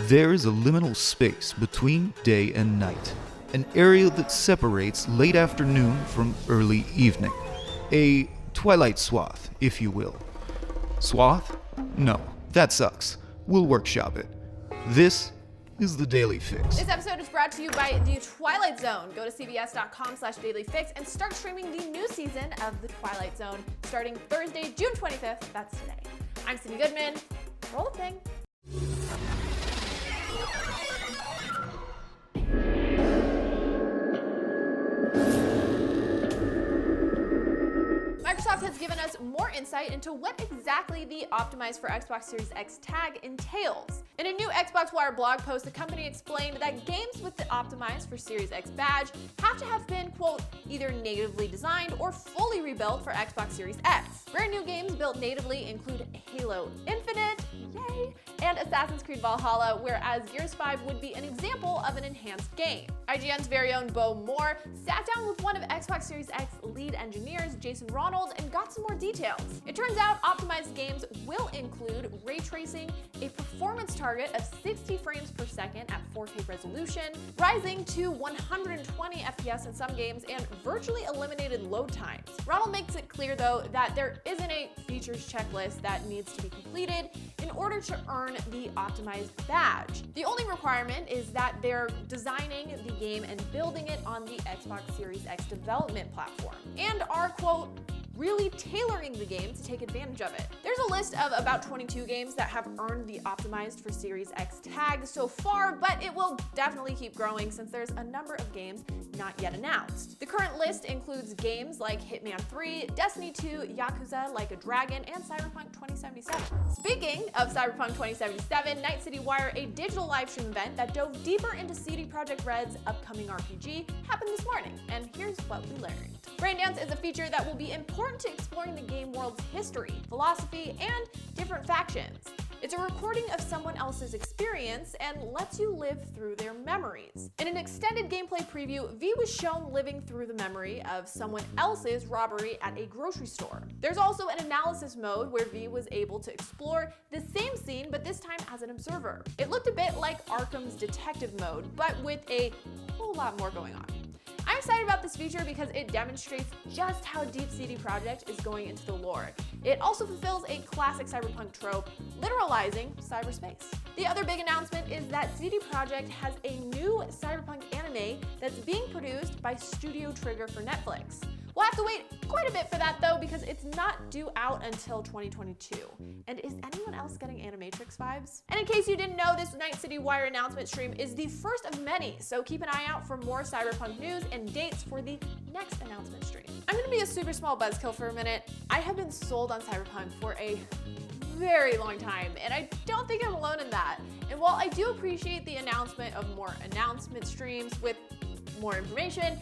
There is a liminal space between day and night, an area that separates late afternoon from early evening. A twilight swath, if you will. Swath? No, that sucks. We'll workshop it. This is the Daily Fix. This episode is brought to you by The Twilight Zone. Go to cbs.com/dailyfix and start streaming the new season of The Twilight Zone starting Thursday, June 25th. That's today. I'm Sydnee Goodman. Roll the thing. Microsoft has given us more insight into what exactly the Optimized for Xbox Series X tag entails. In a new Xbox Wire blog post, the company explained that games with the Optimized for Series X badge have to have been, quote, either natively designed or fully rebuilt for Xbox Series X. Rare new games built natively include Halo Infinite, yay, and Assassin's Creed Valhalla, whereas Gears 5 would be an example of an enhanced game. IGN's very own Bo Moore sat down with one of Xbox Series X lead engineers, Jason Ronald, and got some more details. It turns out optimized games will include ray tracing, a performance target of 60 frames per second at 4K resolution, rising to 120 FPS in some games, and virtually eliminated load times. Ronald makes it clear, though, that there isn't a features checklist that needs to be completed in order to earn the optimized badge. The only requirement is that they're designing the game and building it on the Xbox Series X development platform, and are, quote, really tailoring the game to take advantage of it. There's a list of about 22 games that have earned the Optimized for Series X tag so far, but it will definitely keep growing since there's a number of games not yet announced. The current list includes games like Hitman 3, Destiny 2, Yakuza Like a Dragon, and Cyberpunk 2077. Speaking of Cyberpunk 2077, Night City Wire, a digital livestream event that dove deeper into CD Projekt Red's upcoming RPG, happened this morning, and here's what we learned. Braindance is a feature that will be important to exploring the game world's history, philosophy, and different factions. It's a recording of someone else's experience and lets you live through their memories. In an extended gameplay preview, V was shown living through the memory of someone else's robbery at a grocery store. There's also an analysis mode where V was able to explore the same scene, but this time as an observer. It looked a bit like Arkham's detective mode, but with a whole lot more going on. I'm excited about this feature because it demonstrates just how deep CD Projekt is going into the lore. It also fulfills a classic cyberpunk trope, literalizing cyberspace. The other big announcement is that CD Projekt has a new cyberpunk anime that's being produced by Studio Trigger for Netflix. We'll have to wait quite a bit for that though, because it's not due out until 2022. And is anyone else getting Animatrix vibes? And in case you didn't know, this Night City Wire announcement stream is the first of many, so keep an eye out for more Cyberpunk news and dates for the next announcement stream. I'm gonna be a super small buzzkill for a minute. I have been sold on Cyberpunk for a very long time, and I don't think I'm alone in that. And while I do appreciate the announcement of more announcement streams with more information,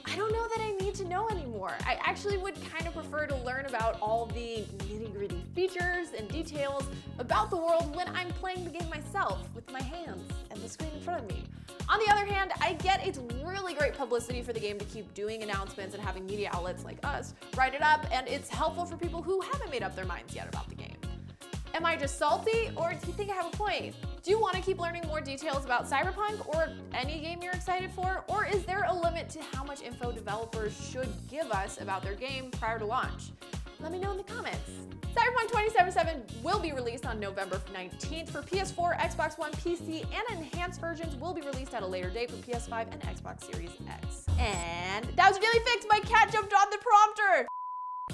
I don't know that I need to know anymore. I actually would kind of prefer to learn about all the nitty-gritty features and details about the world when I'm playing the game myself with my hands and the screen in front of me. On the other hand, I get it's really great publicity for the game to keep doing announcements and having media outlets like us write it up, and it's helpful for people who haven't made up their minds yet about the game. Am I just salty, or do you think I have a point? Do you want to keep learning more details about Cyberpunk or any game you're excited for? Or is there a limit to how much info developers should give us about their game prior to launch? Let me know in the comments. Cyberpunk 2077 will be released on November 19th for PS4, Xbox One, PC, and enhanced versions will be released at a later date for PS5 and Xbox Series X. And that was your Daily Fix. My cat jumped on the prompter.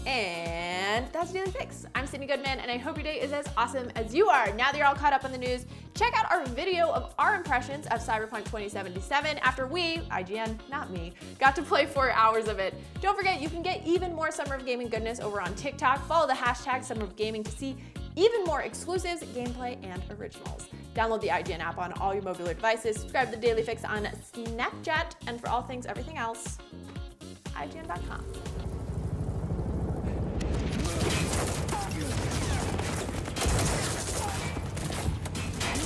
And that's Daily Fix. I'm Sydnee Goodman, and I hope your day is as awesome as you are. Now that you're all caught up on the news, check out our video of our impressions of Cyberpunk 2077 after we, IGN, not me, got to play 4 hours of it. Don't forget, you can get even more Summer of Gaming goodness over on TikTok. Follow the hashtag Summer of Gaming to see even more exclusives, gameplay, and originals. Download the IGN app on all your mobile devices. Subscribe to the Daily Fix on Snapchat, and for all things everything else, IGN.com.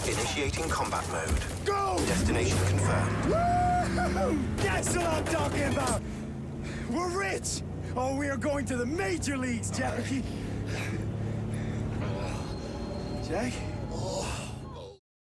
Initiating combat mode. Go! Destination confirmed. Woo! That's what I'm talking about! We're rich! Oh, we are going to the major leagues, Jack. Jack?